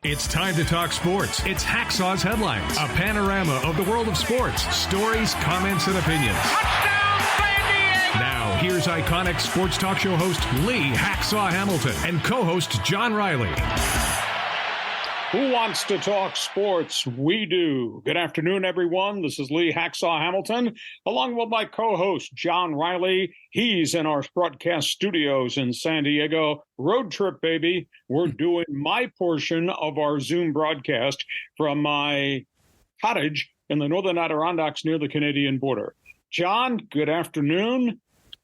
It's time to talk sports. It's Hacksaw's Headlines, a panorama of the world of sports, stories, comments, and opinions. Touchdown, San Diego! Now, here's iconic sports talk show host Lee Hacksaw Hamilton and co-host John Riley. Who wants to talk sports? We do. Good afternoon, everyone. This is Lee Hacksaw Hamilton, along with my co-host, John Riley. He's in our broadcast studios in San Diego. Road trip, baby. We're doing my portion of our Zoom broadcast from my cottage in the northern Adirondacks near the Canadian border. John, good afternoon.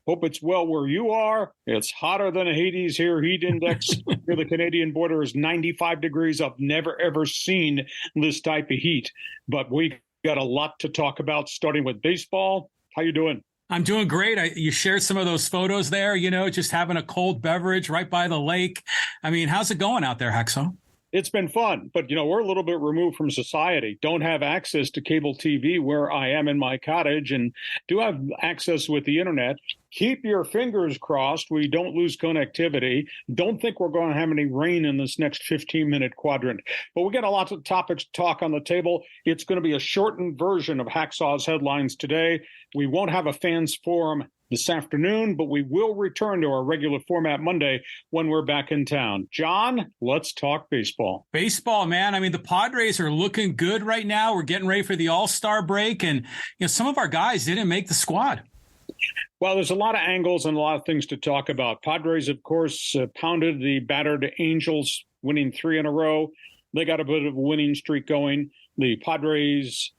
Hope it's well where you are. It's hotter than Hades here. Heat index near the Canadian border is 95 degrees. I've never, ever seen this type of heat. But we got a lot to talk about, starting with baseball. How you doing? I'm doing great. You shared some of those photos there, just having a cold beverage right by the lake. I mean, how's it going out there, Hacksaw? It's been fun, but, we're a little bit removed from society. Don't have access to cable TV where I am in my cottage, and do have access with the internet. Keep your fingers crossed we don't lose connectivity. Don't think we're going to have any rain in this next 15-minute quadrant. But we got a lot of topics to talk on the table. It's going to be a shortened version of Hacksaw's Headlines today. We won't have a fans forum this afternoon, but we will return to our regular format Monday when we're back in town. John, let's talk baseball. Baseball, man. I mean, the Padres are looking good right now. We're getting ready for the All-Star break, and some of our guys didn't make the squad. Well, there's a lot of angles and a lot of things to talk about. Padres, of course, pounded the battered Angels, winning 3 in a row. They got a bit of a winning streak going. The Padres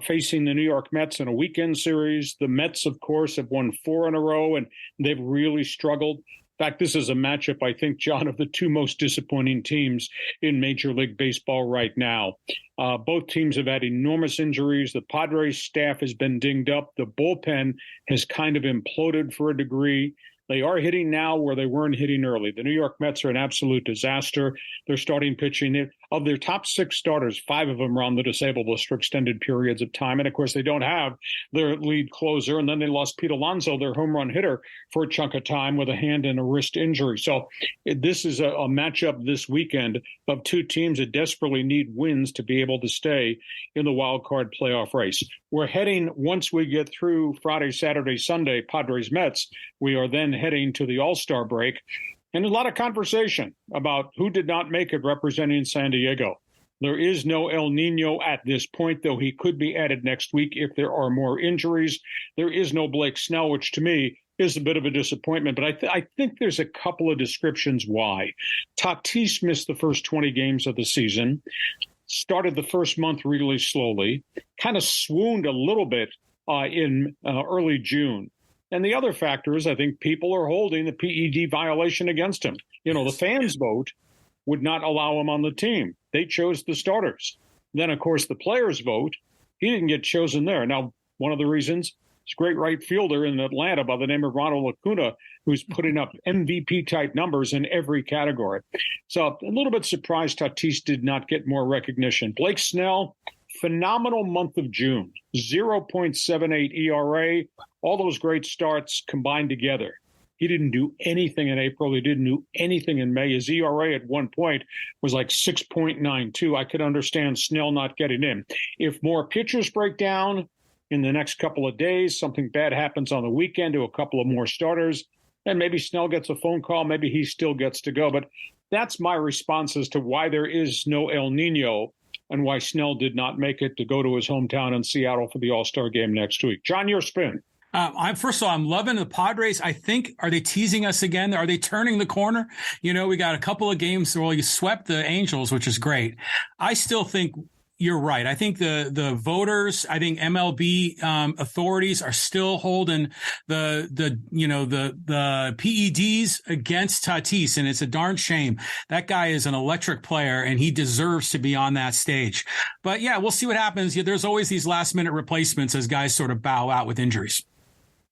facing the New York Mets in a weekend series. The Mets, of course, have won 4 in a row, and they've really struggled. In fact, this is a matchup, I think, John, of the two most disappointing teams in Major League Baseball right now. Both teams have had enormous injuries. The Padres staff has been dinged up. The bullpen has kind of imploded for a degree. They are hitting now where they weren't hitting early. The New York Mets are an absolute disaster. They're starting pitching. Of their top 6 starters, 5 of them are on the disabled list for extended periods of time. And, of course, they don't have their lead closer. And then they lost Pete Alonso, their home run hitter, for a chunk of time with a hand and a wrist injury. So this is a matchup this weekend of two teams that desperately need wins to be able to stay in the wild card playoff race. We're heading, once we get through Friday, Saturday, Sunday, Padres-Mets, we are then heading to the All-Star break. And a lot of conversation about who did not make it representing San Diego. There is no El Nino at this point, though he could be added next week if there are more injuries. There is no Blake Snell, which to me is a bit of a disappointment. But I think there's a couple of descriptions why. TATIS missed the first 20 games of the season, started the first month really slowly, kind of swooned a little bit in early June. And the other factor is I think people are holding the PED violation against him. The fans' vote would not allow him on the team. They chose the starters. Then, of course, the players' vote, he didn't get chosen there. Now, one of the reasons, it's a great right fielder in Atlanta by the name of Ronald Acuna, who's putting up MVP-type numbers in every category. So a little bit surprised Tatis did not get more recognition. Blake Snell, phenomenal month of June, 0.78 ERA, all those great starts combined together. He didn't do anything in April. He didn't do anything in May. His ERA at one point was like 6.92. I could understand Snell not getting in. If more pitchers break down in the next couple of days, something bad happens on the weekend to a couple of more starters, then maybe Snell gets a phone call. Maybe he still gets to go. But that's my response as to why there is no El Nino and why Snell did not make it to go to his hometown in Seattle for the All-Star game next week. John, your spin. First of all, I'm loving the Padres. I think, are they teasing us again? Are they turning the corner? We got a couple of games where you swept the Angels, which is great. I still think you're right. I think the voters, I think MLB authorities are still holding the PEDs against Tatis, and it's a darn shame. That guy is an electric player, and he deserves to be on that stage. But yeah, we'll see what happens. There's always these last minute replacements as guys sort of bow out with injuries.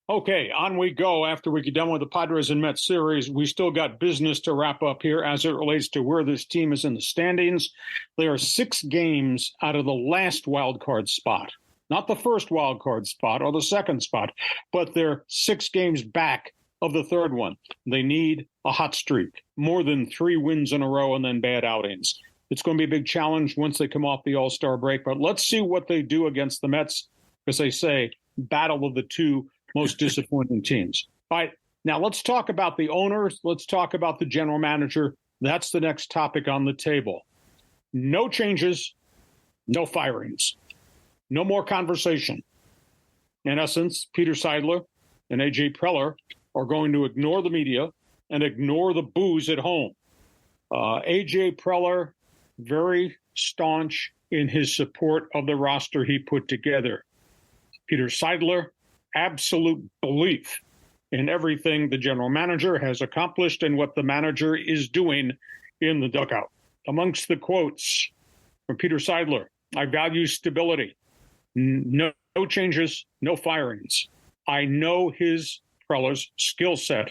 Okay, on we go. After we get done with the Padres and Mets series, we still got business to wrap up here as it relates to where this team is in the standings. There are 6 games out of the last wild card spot, not the first wild card spot or the second spot, but they're 6 games back of the third one. They need a hot streak, more than 3 wins in a row and then bad outings. It's going to be a big challenge once they come off the All-Star break. But let's see what they do against the Mets. As they say, battle of the two most disappointing teams. All right, now let's talk about the owners. Let's talk about the general manager. That's the next topic on the table. No changes, no firings, no more conversation. In essence, Peter Seidler and A.J. Preller are going to ignore the media and ignore the boos at home. A.J. Preller, very staunch in his support of the roster he put together. Peter Seidler, absolute belief in everything the general manager has accomplished and what the manager is doing in the dugout. Amongst the quotes from Peter Seidler, I value stability. No changes, no firings. I know his Preller's skill set.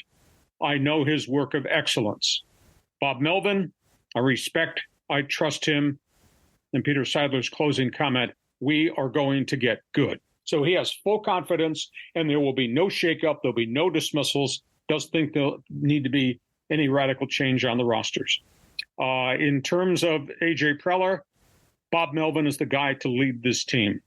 I know his work of excellence. Bob Melvin, I respect, I trust him. And Peter Seidler's closing comment, we are going to get good. So he has full confidence, and there will be no shakeup. There'll be no dismissals. Doesn't think there'll need to be any radical change on the rosters. In terms of A.J. Preller, Bob Melvin is the guy to lead this team.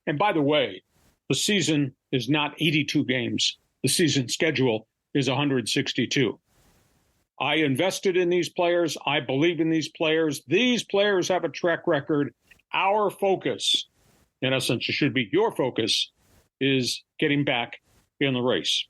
And by the way, the season is not 82 games. The season schedule is 162. I invested in these players. I believe in these players. These players have a track record. Our focus, in essence, it should be your focus, is getting back in the race.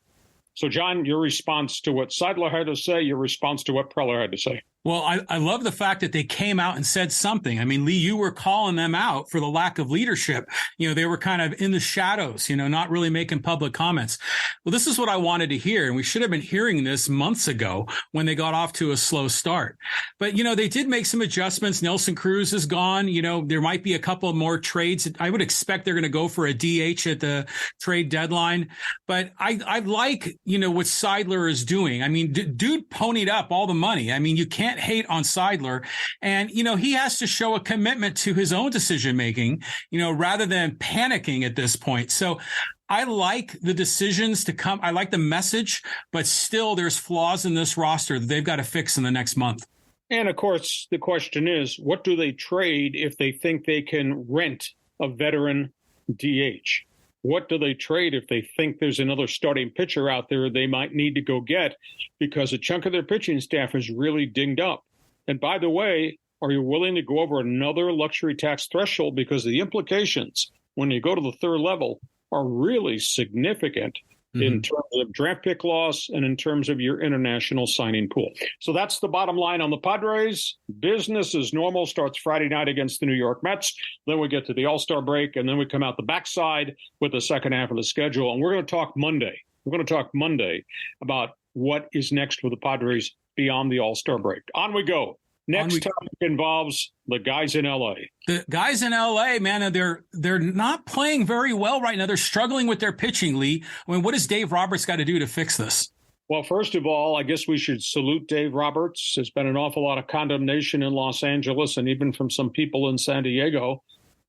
So, John, your response to what Seidler had to say, your response to what Preller had to say. Well, I love the fact that they came out and said something. I mean, Lee, you were calling them out for the lack of leadership. They were kind of in the shadows, not really making public comments. Well, this is what I wanted to hear. And we should have been hearing this months ago when they got off to a slow start. But, they did make some adjustments. Nelson Cruz is gone. There might be a couple more trades. I would expect they're going to go for a DH at the trade deadline. But I like, what Seidler is doing. I mean, dude ponied up all the money. I mean, you can't hate on Seidler. And, he has to show a commitment to his own decision making, rather than panicking at this point. So I like the decisions to come. I like the message, but still there's flaws in this roster that they've got to fix in the next month. And of course, the question is, what do they trade if they think they can rent a veteran DH? What do they trade if they think there's another starting pitcher out there they might need to go get because a chunk of their pitching staff is really dinged up? And by the way, are you willing to go over another luxury tax threshold? Because the implications when you go to the third level are really significant in terms of draft pick loss and in terms of your international signing pool. So that's the bottom line on the Padres. Business as normal starts Friday night against the New York Mets. Then we get to the All-Star break, and then we come out the backside with the second half of the schedule. And we're going to talk Monday. We're going to talk Monday about what is next for the Padres beyond the All-Star break. On we go. Next topic involves the guys in L.A. The guys in L.A., man, they're not playing very well right now. They're struggling with their pitching, Lee. I mean, what does Dave Roberts got to do to fix this? Well, first of all, I guess we should salute Dave Roberts. There's been an awful lot of condemnation in Los Angeles and even from some people in San Diego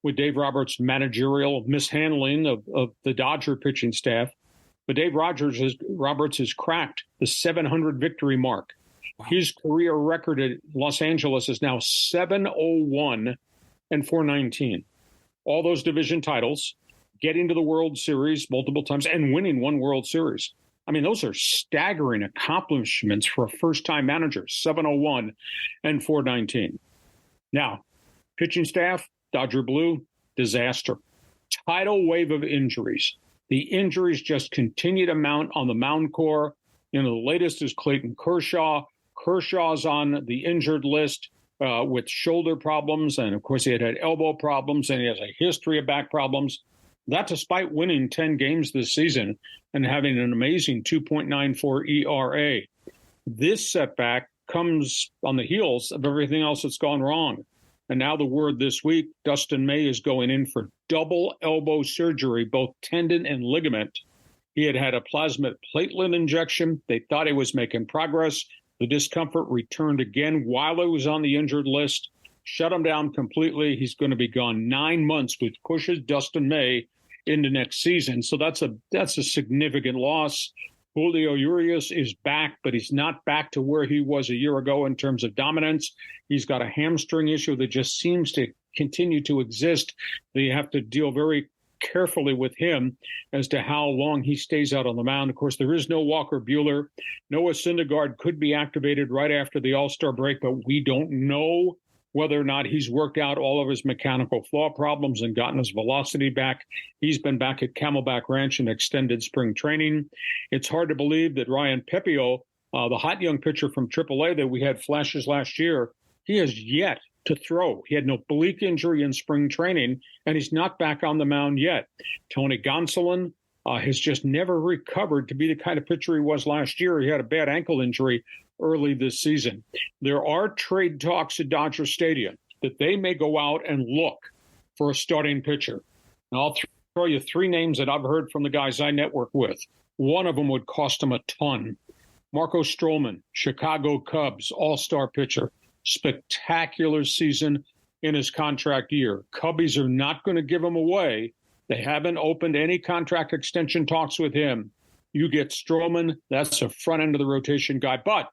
with Dave Roberts' managerial mishandling of the Dodger pitching staff. But Dave Roberts has cracked the 700 victory mark. Wow. His career record at Los Angeles is now 701 and 419. All those division titles, getting to the World Series multiple times and winning one World Series. I mean, those are staggering accomplishments for a first-time manager, 701 and 419. Now, pitching staff, Dodger Blue, disaster. Tidal wave of injuries. The injuries just continue to mount on the mound core. The latest is Clayton Kershaw. Kershaw's on the injured list with shoulder problems. And, of course, he had elbow problems, and he has a history of back problems. That despite winning 10 games this season and having an amazing 2.94 ERA. This setback comes on the heels of everything else that's gone wrong. And now the word this week, Dustin May is going in for double elbow surgery, both tendon and ligament. He had a plasma platelet injection. They thought he was making progress. The discomfort returned again while he was on the injured list. Shut him down completely. He's going to be gone 9 months, which pushes Dustin May into next season. So that's a significant loss. Julio Urias is back, but he's not back to where he was a year ago in terms of dominance. He's got a hamstring issue that just seems to continue to exist. You have to deal very carefully with him as to how long he stays out on the mound. Of course, there is no Walker Buehler. Noah Syndergaard could be activated right after the All-Star break, but we don't know whether or not he's worked out all of his mechanical flaw problems and gotten his velocity back. He's been back at Camelback Ranch in extended spring training. It's hard to believe that Ryan Pepio, the hot young pitcher from AAA that we had flashes last year, he has yet to throw. He had an oblique injury in spring training, and he's not back on the mound yet. Tony Gonsolin has just never recovered to be the kind of pitcher he was last year. He had a bad ankle injury early this season. There are trade talks at Dodger Stadium that they may go out and look for a starting pitcher. And I'll throw you three names that I've heard from the guys I network with. One of them would cost them a ton. Marco Stroman, Chicago Cubs, all-star pitcher. Spectacular season in his contract year. Cubbies are not going to give him away. They haven't opened any contract extension talks with him. You get Stroman, that's a front end of the rotation guy, but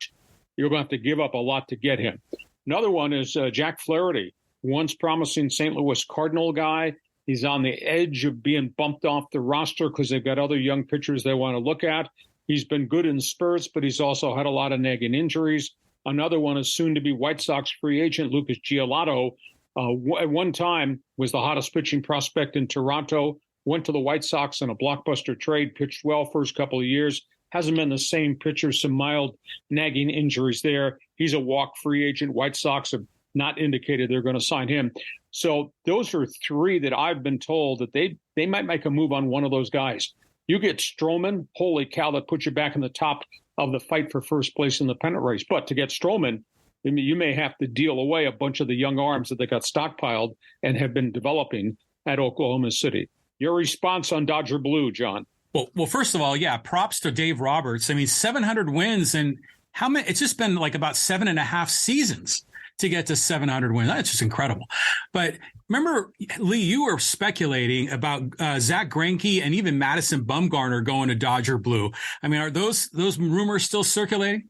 you're going to have to give up a lot to get him. Another one is Jack Flaherty, once promising St. Louis Cardinal guy. He's on the edge of being bumped off the roster because they've got other young pitchers they want to look at. He's been good in spurts, but he's also had a lot of nagging injuries. Another one is soon-to-be White Sox free agent Lucas Giolito. At one time was the hottest pitching prospect in Toronto, went to the White Sox in a blockbuster trade, pitched well first couple of years, hasn't been the same pitcher, some mild nagging injuries there. He's a walk free agent. White Sox have not indicated they're going to sign him. So those are three that I've been told that they might make a move on one of those guys. You get Stroman, holy cow, that puts you back in the top of the fight for first place in the pennant race. But to get Stroman, I mean, you may have to deal away a bunch of the young arms that they got stockpiled and have been developing at Oklahoma City. Your response on Dodger Blue, John? Well, first of all, yeah, props to Dave Roberts. I mean, 700 wins, and how many? It's just been like about 7.5 seasons to get to 700 wins. That's just incredible. But remember, Lee, you were speculating about Zach Greinke and even Madison Bumgarner going to Dodger Blue. I mean, are those rumors still circulating?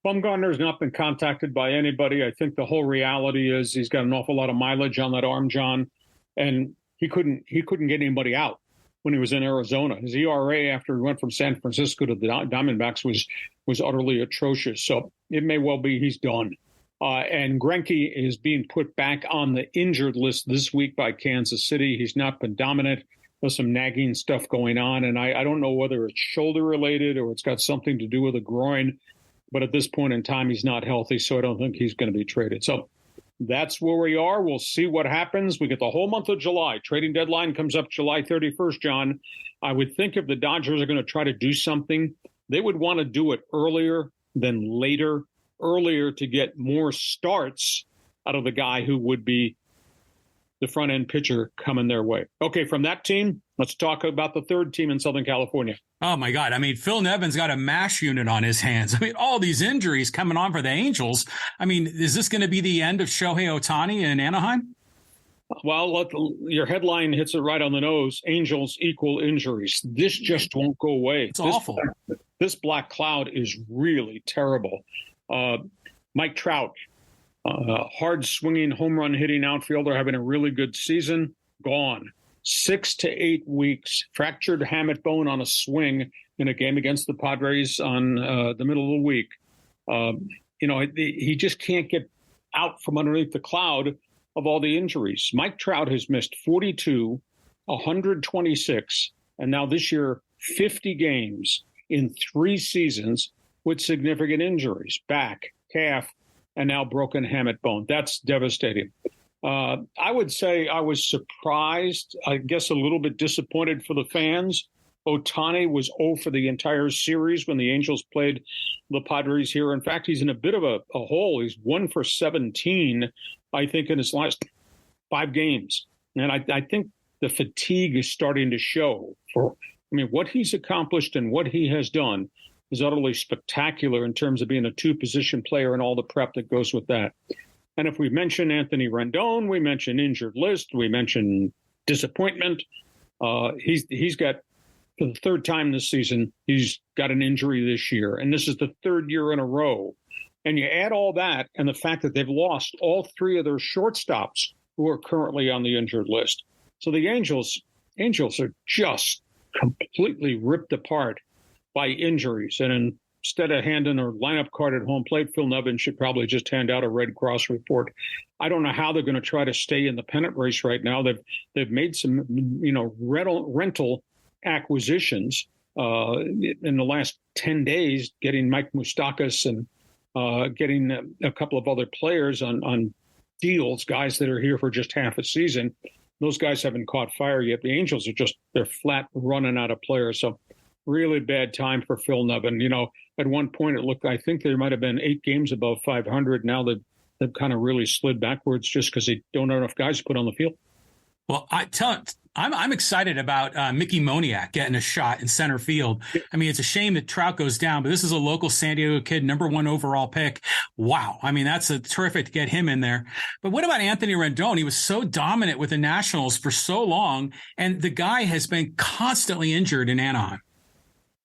Bumgarner's not been contacted by anybody. I think the whole reality is he's got an awful lot of mileage on that arm, John, and he couldn't get anybody out when he was in Arizona. His ERA after he went from San Francisco to the Diamondbacks was utterly atrocious. So it may well be he's done. And Greinke is being put back on the injured list this week by Kansas City. He's not been dominant. There's some nagging stuff going on, and I don't know whether it's shoulder related or it's got something to do with a groin. But at this point in time, he's not healthy, so I don't think he's going to be traded. So that's where we are. We'll see what happens. We get the whole month of July. Trading deadline comes up July 31st, John. I would think if the Dodgers are going to try to do something, they would want to do it earlier than later, earlier to get more starts out of the guy who would be the front-end pitcher coming their way. Okay, from that team, let's talk about the third team in Southern California. Oh, my God. I mean, Phil Nevin's got a MASH unit on his hands. I mean, all these injuries coming on for the Angels. I mean, is this going to be the end of Shohei Ohtani in Anaheim? Well, your headline hits it right on the nose. Angels equal injuries. This just won't go away. It's awful. This black cloud is really terrible. Mike Trout, hard swinging, home run hitting outfielder, having a really good season, gone. 6 to 8 weeks, fractured hamate bone on a swing in a game against the Padres on the middle of the week. He just can't get out from underneath the cloud of all the injuries. Mike Trout has missed 42, 126, and now this year, 50 games in 3 seasons with significant injuries, back, calf, and now broken hamate bone. That's devastating. I would say I was surprised, I guess a little bit disappointed for the fans. Ohtani was 0 for the entire series when the Angels played the Padres here. In fact, he's in a bit of a hole. He's 1 for 17, I think, in his last 5 games. And I think the fatigue is starting to show. What he's accomplished and what he has done is utterly spectacular in terms of being a 2-position player and all the prep that goes with that. And if we mention Anthony Rendon, we mention injured list, we mention disappointment. He's got for the third time this season, he's got an injury this year, and this is the third year in a row. And you add all that and the fact that they've lost all three of their shortstops who are currently on the injured list. So the Angels are just completely ripped apart by injuries. And instead of handing a lineup card at home plate, Phil Nevin should probably just hand out a Red Cross report. I don't know how they're going to try to stay in the pennant race right now. They've made some, rental acquisitions in the last 10 days, getting Mike Moustakas and getting a couple of other players on deals, guys that are here for just half a season. Those guys haven't caught fire yet. The Angels they're flat running out of players. So really bad time for Phil Nevin. At one point it looked, I think there might have been 8 games above 500. Now they've kind of really slid backwards just because they don't have enough guys to put on the field. Well, I'm excited about Mickey Moniak getting a shot in center field. I mean, it's a shame that Trout goes down, but this is a local San Diego kid, number 1 overall pick. Wow. I mean, that's terrific to get him in there. But what about Anthony Rendon? He was so dominant with the Nationals for so long, and the guy has been constantly injured in Anaheim.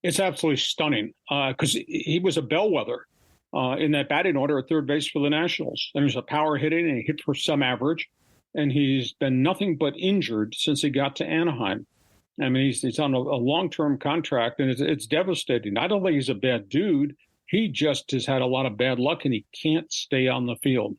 It's absolutely stunning because he was a bellwether in that batting order at third base for the Nationals. And he was a power hitting and he hit for some average. And he's been nothing but injured since he got to Anaheim. I mean, he's on a long-term contract, and it's devastating. I don't think he's a bad dude. He just has had a lot of bad luck, and he can't stay on the field.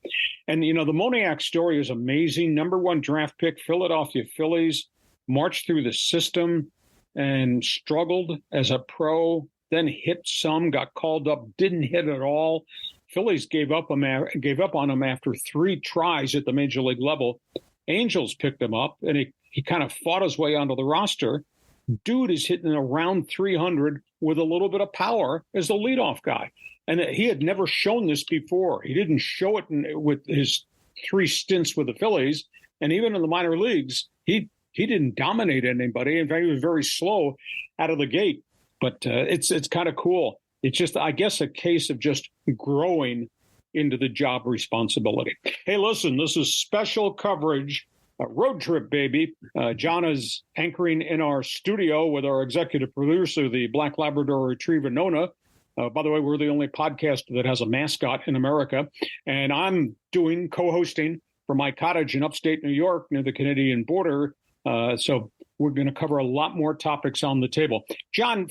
And, the Moniak story is amazing. Number 1 draft pick, Philadelphia Phillies, marched through the system and struggled as a pro, then hit some, got called up, didn't hit at all. Phillies gave up on him after 3 tries at the major league level. Angels picked him up, and he kind of fought his way onto the roster. Dude is hitting around 300 with a little bit of power as the leadoff guy. And he had never shown this before. He didn't show it with his 3 stints with the Phillies. And even in the minor leagues, he didn't dominate anybody. In fact, he was very slow out of the gate. But it's kind of cool. It's just, I guess, a case of just growing into the job responsibility. Hey, listen, this is special coverage, a road trip, baby. John is anchoring in our studio with our executive producer, the Black Labrador Retriever, Nona. By the way, we're the only podcast that has a mascot in America. And I'm co-hosting from my cottage in upstate New York near the Canadian border. So we're going to cover a lot more topics on the table. John,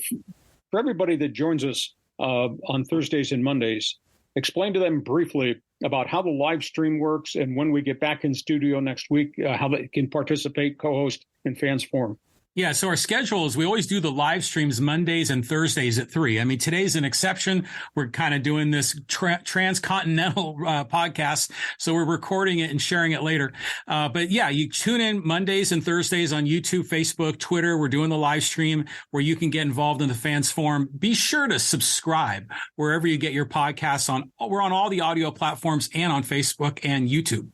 for everybody that joins us on Thursdays and Mondays, explain to them briefly about how the live stream works and when we get back in studio next week, how they can participate, co-host, in Fans Forum. Yeah, so our schedule is we always do the live streams Mondays and Thursdays at 3. I mean, today's an exception. We're kind of doing this transcontinental podcast, so we're recording it and sharing it later. But yeah, you tune in Mondays and Thursdays on YouTube, Facebook, Twitter. We're doing the live stream where you can get involved in the Fans Forum. Be sure to subscribe wherever you get your podcasts on. We're on all the audio platforms and on Facebook and YouTube.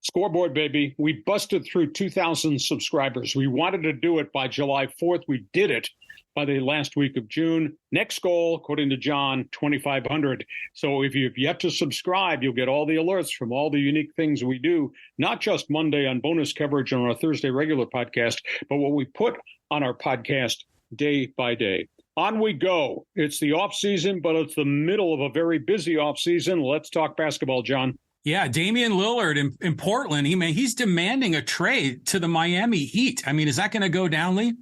Scoreboard, baby. We busted through 2,000 subscribers. We wanted to do it by July 4th. We did it by the last week of June. Next goal, according to John, 2,500. So if you've yet to subscribe, you'll get all the alerts from all the unique things we do, not just Monday on bonus coverage on our Thursday regular podcast, but what we put on our podcast day by day. On we go. It's the off season, but it's the middle of a very busy off season. Let's talk basketball, John. Yeah, Damian Lillard in Portland, he's demanding a trade to the Miami Heat. I mean, is that going to go down, Lee?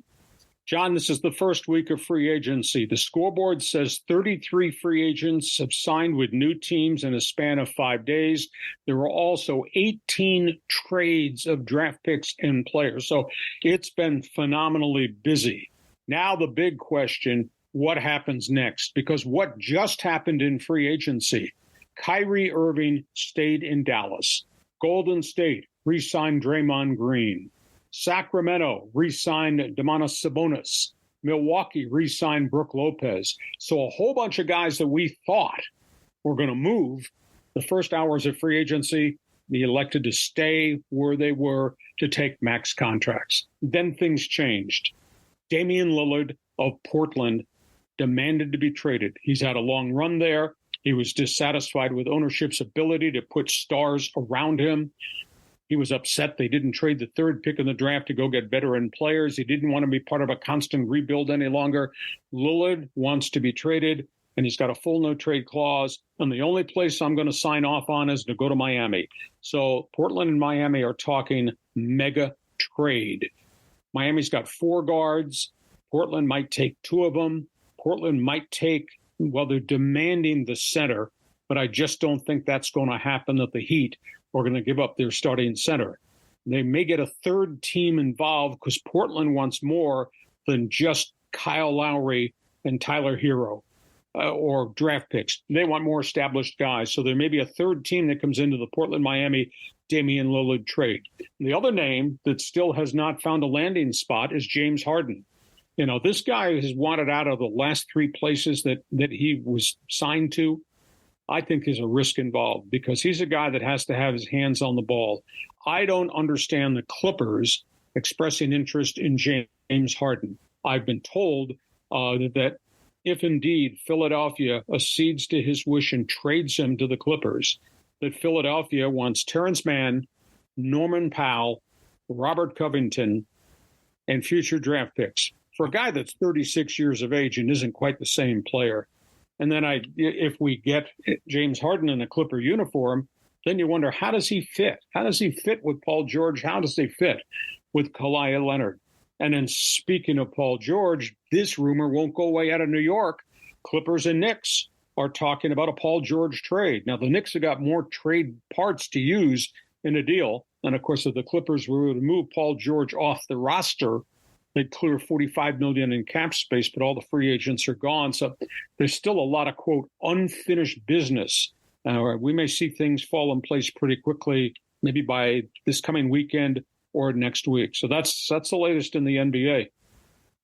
John, this is the first week of free agency. The scoreboard says 33 free agents have signed with new teams in a span of 5 days. There were also 18 trades of draft picks and players. So it's been phenomenally busy. Now the big question, what happens next? Because what just happened in free agency? Kyrie Irving stayed in Dallas. Golden State re-signed Draymond Green. Sacramento re-signed Domantas Sabonis. Milwaukee re-signed Brook Lopez. So a whole bunch of guys that we thought were going to move the first hours of free agency, they elected to stay where they were to take max contracts. Then things changed. Damian Lillard of Portland demanded to be traded. He's had a long run there. He was dissatisfied with ownership's ability to put stars around him. He was upset they didn't trade the third pick in the draft to go get veteran players. He didn't want to be part of a constant rebuild any longer. Lillard wants to be traded, and he's got a full no-trade clause. And the only place I'm going to sign off on is to go to Miami. So Portland and Miami are talking mega trade. Miami's got 4 guards. Portland might take 2 of them. Portland might take, well, they're demanding the center, but I just don't think that's going to happen, that the Heat are going to give up their starting center. They may get a third team involved because Portland wants more than just Kyle Lowry and Tyler Hero or draft picks. They want more established guys. So there may be a third team that comes into the Portland-Miami Damian Lillard trade. The other name that still has not found a landing spot is James Harden. You know, this guy has wanted out of the last 3 places that he was signed to. I think there's a risk involved because he's a guy that has to have his hands on the ball. I don't understand the Clippers expressing interest in James Harden. I've been told that if indeed Philadelphia accedes to his wish and trades him to the Clippers, that Philadelphia wants Terrence Mann, Norman Powell, Robert Covington, and future draft picks for a guy that's 36 years of age and isn't quite the same player. And then if we get James Harden in a Clipper uniform, then you wonder, how does he fit? How does he fit with Paul George? How does he fit with Kawhi Leonard? And then speaking of Paul George, this rumor won't go away out of New York. Clippers and Knicks are talking about a Paul George trade. Now, the Knicks have got more trade parts to use in a deal. And, of course, if the Clippers were to move Paul George off the roster, they'd clear $45 million in cap space, but all the free agents are gone. So there's still a lot of, quote, unfinished business. We may see things fall in place pretty quickly, maybe by this coming weekend or next week. So that's the latest in the NBA.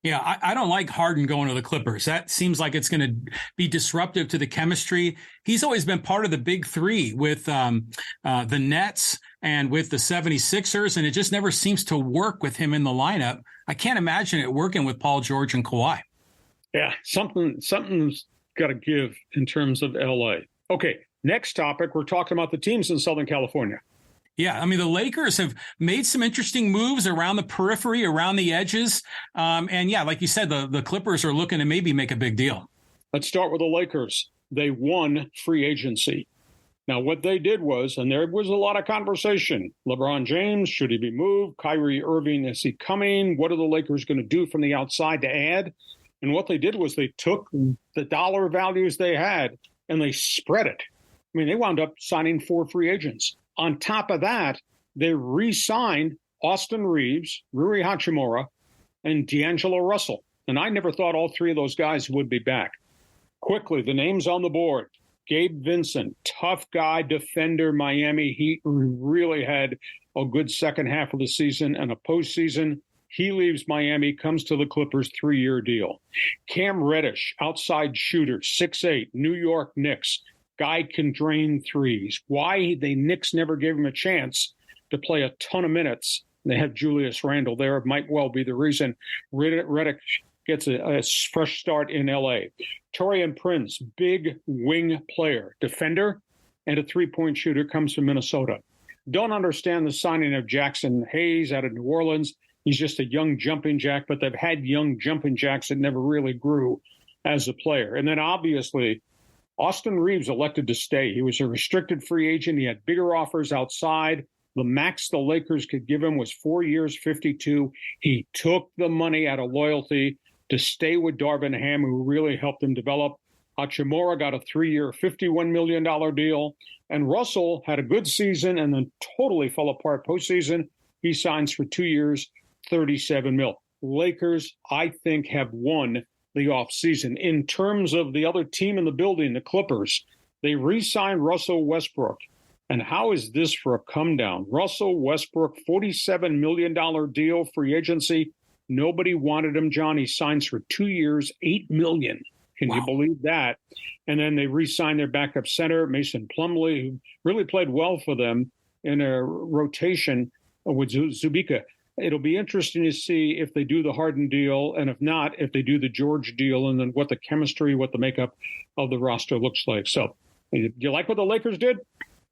Yeah, I don't like Harden going to the Clippers. That seems like it's going to be disruptive to the chemistry. He's always been part of the big 3 with the Nets and with the 76ers, and it just never seems to work with him in the lineup. I can't imagine it working with Paul George and Kawhi. Yeah, something's got to give in terms of LA. Okay, next topic, we're talking about the teams in Southern California. Yeah, I mean, the Lakers have made some interesting moves around the periphery, around the edges. And yeah, like you said, the Clippers are looking to maybe make a big deal. Let's start with the Lakers. They won free agency. Now, what they did was, and there was a lot of conversation, LeBron James, should he be moved? Kyrie Irving, is he coming? What are the Lakers going to do from the outside to add? And what they did was they took the dollar values they had and they spread it. I mean, they wound up signing 4 free agents. On top of that, they re-signed Austin Reeves, Rui Hachimura, and D'Angelo Russell. And I never thought all 3 of those guys would be back. Quickly, the names on the board. Gabe Vincent, tough guy, defender, Miami Heat, really had a good second half of the season and a postseason. He leaves Miami, comes to the Clippers, 3-year deal. Cam Reddish, outside shooter, 6'8", New York Knicks. Guy can drain threes. Why the Knicks never gave him a chance to play a ton of minutes? They have Julius Randle there. It might well be the reason Reddish gets a fresh start in L.A. Taurean Prince, big wing player, defender, and a three-point shooter, comes from Minnesota. Don't understand the signing of Jackson Hayes out of New Orleans. He's just a young jumping jack, but they've had young jumping jacks that never really grew as a player. And then obviously, Austin Reeves elected to stay. He was a restricted free agent. He had bigger offers outside. The max the Lakers could give him was 4 years, 52. He took the money out of loyalty to stay with Darvin Ham, who really helped him develop. Hachimura got a 3-year, $51 million deal. And Russell had a good season and then totally fell apart postseason. He signs for 2 years, $37 million. Lakers, I think, have won the offseason. In terms of the other team in the building, the Clippers, they re-signed Russell Westbrook. And how is this for a come down? Russell Westbrook, $47 million deal, free agency. Nobody wanted him, John. He signs for 2 years, $8 million. Can you believe that? And then they re-signed their backup center, Mason Plumlee, who really played well for them in a rotation with Zubika. It'll be interesting to see if they do the Harden deal, and if not, if they do the George deal, and then what the chemistry, what the makeup of the roster looks like. So, do you like what the Lakers did?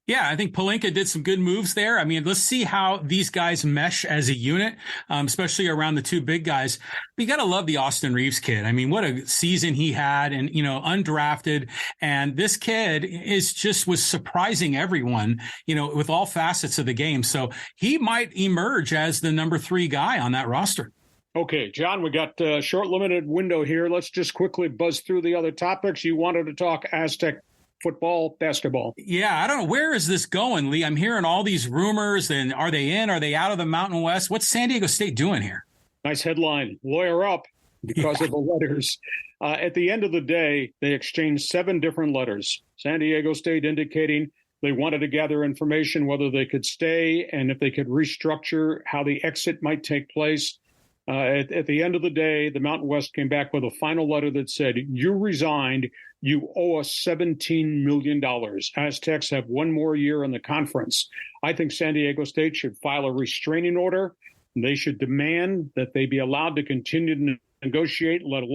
Yeah, I think Pelinka did some good moves there. I mean, let's see how these guys mesh as a unit, especially around the two big guys. But you got to love the Austin Reeves kid. I mean, what a season he had, and, undrafted. And this kid was surprising everyone, with all facets of the game. So he might emerge as the number 3 guy on that roster. Okay, John, we got a short limited window here. Let's just quickly buzz through the other topics. You wanted to talk Aztec football, basketball. Yeah, I don't know. Where is this going, Lee? I'm hearing all these rumors, and are they in? Are they out of the Mountain West? What's San Diego State doing here? Nice headline. Lawyer up because of the letters. At the end of the day, they exchanged 7 different letters. San Diego State indicating they wanted to gather information, whether they could stay and if they could restructure how the exit might take place. At the end of the day, the Mountain West came back with a final letter that said, you resigned, you owe us $17 million. Aztecs have 1 more year in the conference. I think San Diego State should file a restraining order. They should demand that they be allowed to continue to negotiate, let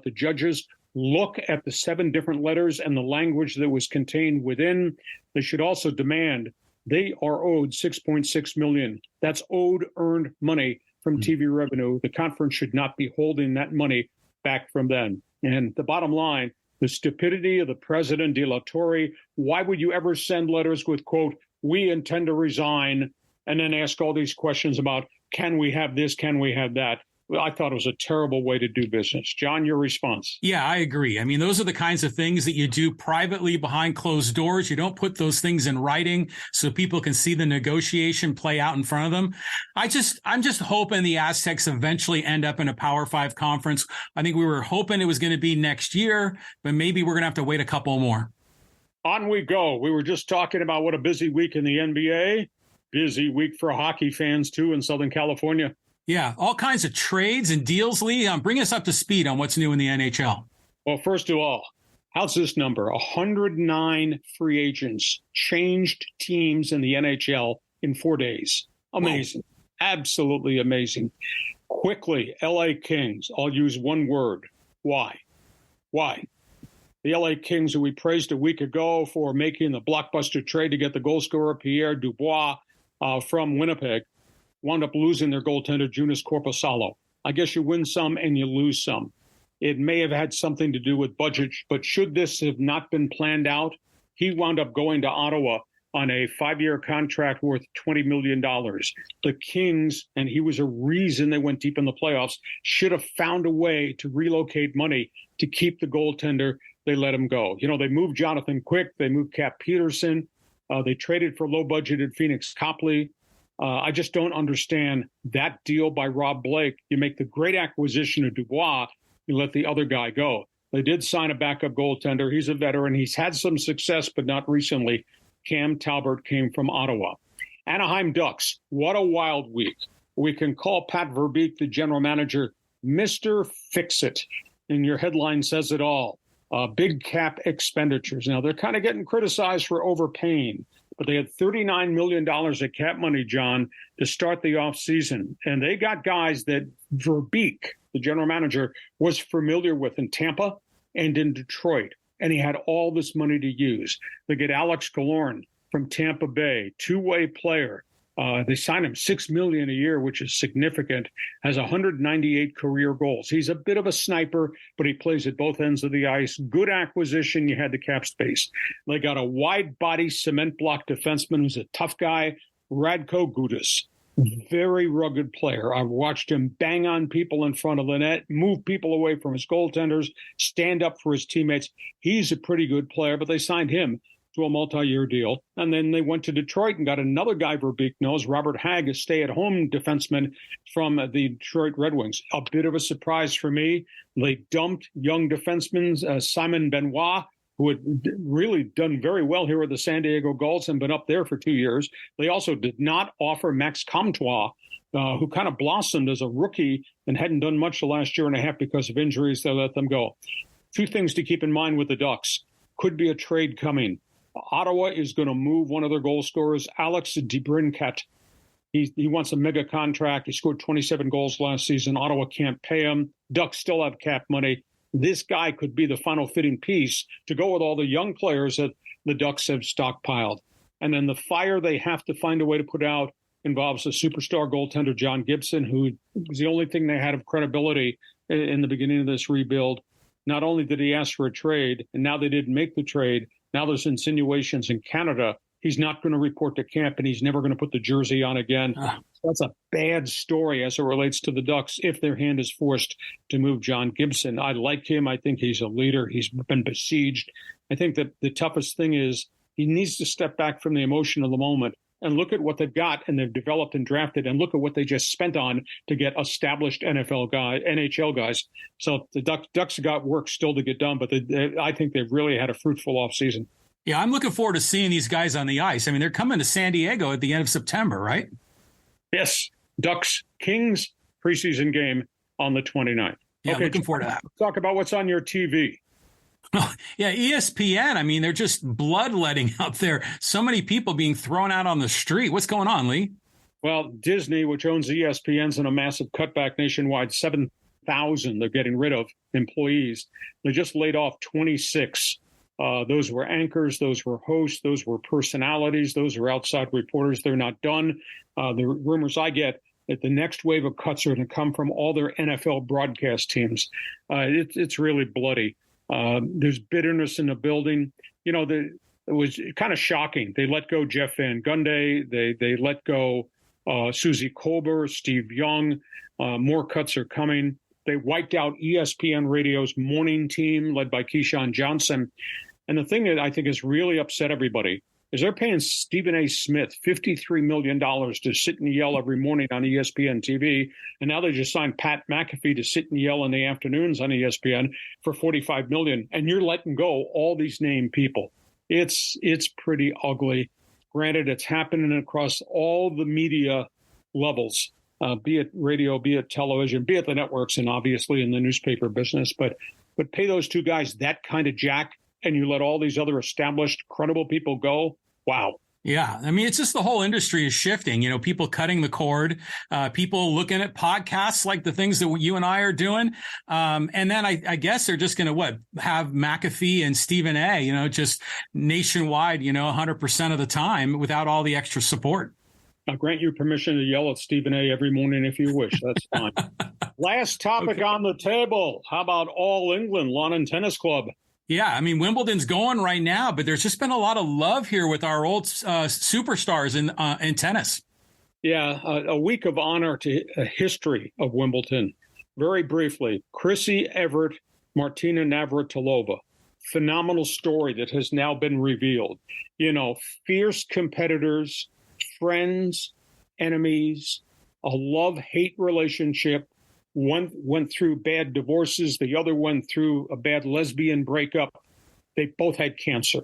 the judges look at the 7 different letters and the language that was contained within. They should also demand they are owed $6.6 million. That's owed earned money from TV revenue. The conference should not be holding that money back from them. And the bottom line, the stupidity of the president, De La Torre. Why would you ever send letters with, quote, we intend to resign, and then ask all these questions about, can we have this, can we have that? Well, I thought it was a terrible way to do business. John, your response. Yeah, I agree. I mean, those are the kinds of things that you do privately behind closed doors. You don't put those things in writing so people can see the negotiation play out in front of them. I'm just hoping the Aztecs eventually end up in a Power 5 conference. I think we were hoping it was going to be next year, but maybe we're going to have to wait a couple more. On we go. We were just talking about what a busy week in the NBA. Busy week for hockey fans, too, in Southern California. Yeah, all kinds of trades and deals, Lee. Bring us up to speed on what's new in the NHL. Well, first of all, how's this number? 109 free agents changed teams in the NHL in 4 days. Amazing. Whoa. Absolutely amazing. Quickly, LA Kings. I'll use one word. Why? The LA Kings, who we praised a week ago for making the blockbuster trade to get the goal scorer Pierre Dubois from Winnipeg, wound up losing their goaltender, Joonas Korpisalo. I guess you win some and you lose some. It may have had something to do with budget, but should this have not been planned out, he wound up going to Ottawa on a 5-year contract worth $20 million. The Kings, and he was a reason they went deep in the playoffs, should have found a way to relocate money to keep the goaltender. They let him go. They moved Jonathan Quick. They moved Cap Peterson. They traded for low-budgeted Phoenix Copley. I just don't understand that deal by Rob Blake. You make the great acquisition of Dubois, you let the other guy go. They did sign a backup goaltender. He's a veteran. He's had some success, but not recently. Cam Talbot came from Ottawa. Anaheim Ducks, what a wild week. We can call Pat Verbeek, the general manager, Mr. Fix-It. And your headline says it all. Big cap expenditures. Now, they're kind of getting criticized for overpaying. But they had $39 million of cap money, John, to start the offseason. And they got guys that Verbeek, the general manager, was familiar with in Tampa and in Detroit. And he had all this money to use. They get Alex Killorn from Tampa Bay, 2-way player. They signed him $6 million a year, which is significant, has 198 career goals. He's a bit of a sniper, but he plays at both ends of the ice. Good acquisition. You had the cap space. They got a wide-body cement block defenseman who's a tough guy, Radko Gudas. Very rugged player. I've watched him bang on people in front of the net, move people away from his goaltenders, stand up for his teammates. He's a pretty good player, but they signed him to a multi-year deal. And then they went to Detroit and got another guy Verbeek knows, Robert Hagg, a stay-at-home defenseman from the Detroit Red Wings. A bit of a surprise for me. They dumped young defenseman Simon Benoit, who had really done very well here with the San Diego Gulls and been up there for 2 years. They also did not offer Max Comtois, who kind of blossomed as a rookie and hadn't done much the last year and a half because of injuries. They let them go. 2 things to keep in mind with the Ducks. Could be a trade coming. Ottawa is going to move one of their goal scorers, Alex DeBrincat. He wants a mega contract. He scored 27 goals last season. Ottawa can't pay him. Ducks still have cap money. This guy could be the final fitting piece to go with all the young players that the Ducks have stockpiled. And then the fire they have to find a way to put out involves a superstar goaltender, John Gibson, who was the only thing they had of credibility in the beginning of this rebuild. Not only did he ask for a trade, and now they didn't make the trade, now there's insinuations in Canada he's not going to report to camp and he's never going to put the jersey on again. That's a bad story as it relates to the Ducks if their hand is forced to move John Gibson. I like him. I think he's a leader. He's been besieged. I think that the toughest thing is he needs to step back from the emotion of the moment and look at what they've got and they've developed and drafted and look at what they just spent on to get established NHL guys. So the Ducks have got work still to get done, but I think they've really had a fruitful offseason. Yeah, I'm looking forward to seeing these guys on the ice. I mean, they're coming to San Diego at the end of September, right? Yes. Ducks Kings preseason game on the 29th. Yeah, okay, looking forward to that. Talk about what's on your TV. Yeah, ESPN. I mean, they're just bloodletting out there. So many people being thrown out on the street. What's going on, Lee? Well, Disney, which owns ESPN's in a massive cutback nationwide, 7,000 they're getting rid of employees. They just laid off 26. Those were anchors, those were hosts, those were personalities, those are outside reporters. They're not done. The rumors I get that the next wave of cuts are going to come from all their NFL broadcast teams. It's really bloody. There's bitterness in the building. You know, it was kind of shocking. They let go Jeff Van Gundy. They let go Susie Kolber, Steve Young. More cuts are coming. They wiped out ESPN Radio's morning team led by Keyshawn Johnson. And the thing that I think has really upset everybody is they're paying Stephen A. Smith $53 million to sit and yell every morning on ESPN TV. And now they just signed Pat McAfee to sit and yell in the afternoons on ESPN for $45 million. And you're letting go all these named people. It's pretty ugly. Granted, it's happening across all the media levels, be it radio, be it television, be it the networks, and obviously in the newspaper business. But pay those two guys that kind of jack, and you let all these other established, credible people go. Wow. Yeah. I mean, it's just the whole industry is shifting, you know, people cutting the cord, people looking at podcasts like the things that you and I are doing. And then I guess they're just going to have McAfee and Stephen A, you know, just nationwide, you know, 100% of the time without all the extra support. I'll grant you permission to yell at Stephen A. every morning if you wish. That's fine. Last topic on the table. How about All England Lawn and Tennis Club? Yeah, I mean, Wimbledon's going right now, but there's just been a lot of love here with our old superstars in tennis. Yeah, a week of honor to a history of Wimbledon. Very briefly, Chrissy Evert, Martina Navratilova. Phenomenal story that has now been revealed. You know, fierce competitors, friends, enemies, a love-hate relationship. One went through bad divorces. The other went through a bad lesbian breakup. They both had cancer.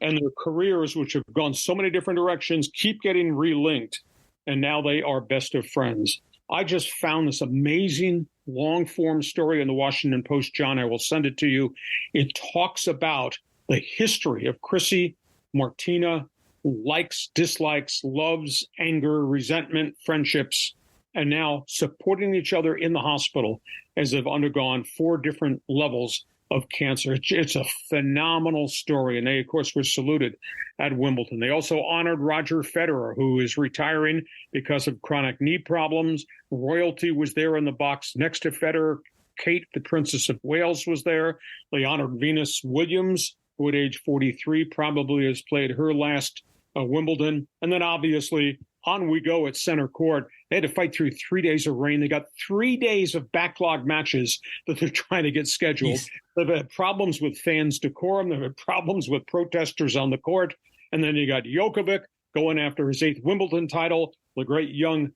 And their careers, which have gone so many different directions, keep getting relinked. And now they are best of friends. I just found this amazing long-form story in the Washington Post, John. I will send it to you. It talks about the history of Chrissy, Martina, likes, dislikes, loves, anger, resentment, friendships, and now supporting each other in the hospital as they've undergone 4 different levels of cancer. It's a phenomenal story. And they, of course, were saluted at Wimbledon. They also honored Roger Federer, who is retiring because of chronic knee problems. Royalty was there in the box next to Federer. Kate, the Princess of Wales, was there. They honored Venus Williams, who at age 43 probably has played her last Wimbledon. And then obviously on we go at center court. They had to fight through 3 days of rain. They got 3 days of backlog matches that they're trying to get scheduled. Yes. They've had problems with fans' decorum. They've had problems with protesters on the court. And then you got Djokovic going after his 8th Wimbledon title. The great young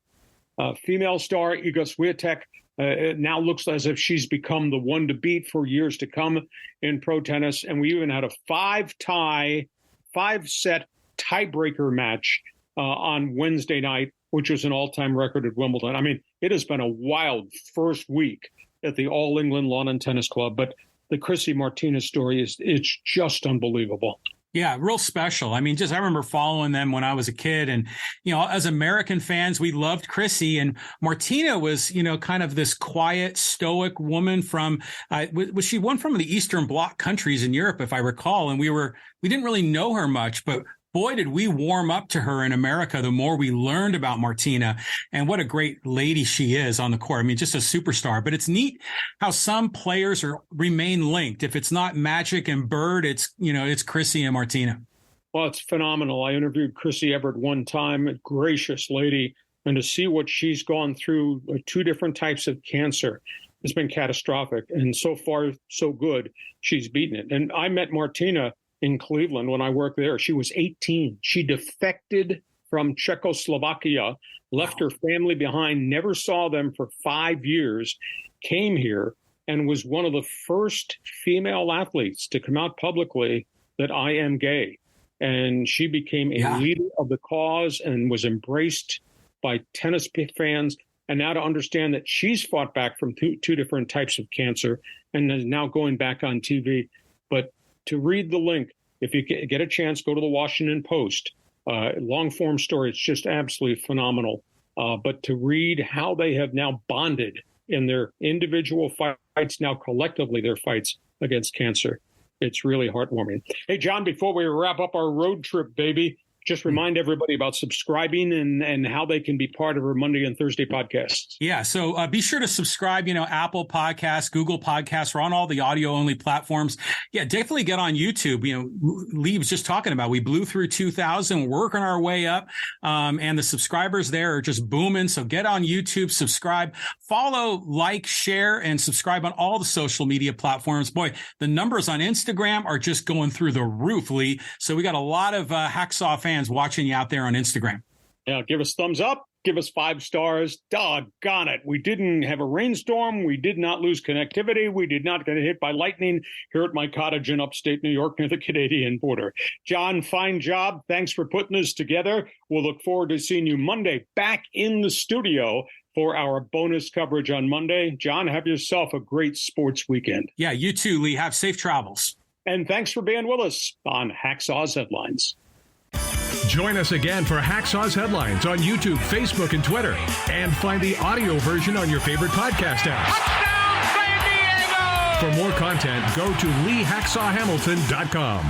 female star, Iga Swiatek, it now looks as if she's become the one to beat for years to come in pro tennis. And we even had a 5-set tiebreaker match on Wednesday night, which was an all-time record at Wimbledon. I mean, it has been a wild first week at the All England Lawn and Tennis Club, but the Chrissy Martinez story it's just unbelievable. Yeah, real special. I mean, I remember following them when I was a kid. And, you know, as American fans, we loved Chrissy. And Martina was, you know, kind of this quiet, stoic woman from, was she one from the Eastern Bloc countries in Europe, if I recall? And we didn't really know her much, but boy, did we warm up to her in America the more we learned about Martina, and what a great lady she is on the court. I mean, just a superstar. But it's neat how some players remain linked. If it's not Magic and Bird, it's Chrissy and Martina. Well, it's phenomenal. I interviewed Chrissy Everett one time, a gracious lady, and to see what she's gone through, 2 different types of cancer, has been catastrophic. And so far, so good. She's beaten it. And I met Martina in Cleveland when I worked there. She was 18. She defected from Czechoslovakia, left her family behind, never saw them for 5 years, came here, and was one of the first female athletes to come out publicly that I am gay. And she became a leader of the cause and was embraced by tennis fans. And now to understand that she's fought back from two different types of cancer and is now going back on TV. But to read the link, if you get a chance, go to the Washington Post. Long form story. It's just absolutely phenomenal. But to read how they have now bonded in their individual fights, now collectively their fights against cancer. It's really heartwarming. Hey, John, before we wrap up our road trip, baby, just remind everybody about subscribing and how they can be part of our Monday and Thursday podcasts. Yeah, so be sure to subscribe, Apple Podcasts, Google Podcasts. We're on all the audio-only platforms. Yeah, definitely get on YouTube. Lee was just talking about, we blew through 2,000, working our way up, and the subscribers there are just booming. So get on YouTube, subscribe, follow, like, share, and subscribe on all the social media platforms. Boy, the numbers on Instagram are just going through the roof, Lee. So we got a lot of Hacksaw fans watching you out there on Instagram. Yeah, give us thumbs up, give us 5 stars. Doggone it. We didn't have a rainstorm. We did not lose connectivity. We did not get hit by lightning here at my cottage in upstate New York near the Canadian border. John, fine job. Thanks for putting this together. We'll look forward to seeing you Monday back in the studio for our bonus coverage on Monday. John, have yourself a great sports weekend. Yeah, you too, Lee. Have safe travels. And thanks for being with us on Hacksaw's Headlines. Join us again for Hacksaw's Headlines on YouTube, Facebook, and Twitter. And find the audio version on your favorite podcast apps. Touchdown, San Diego! For more content, go to LeeHacksawHamilton.com.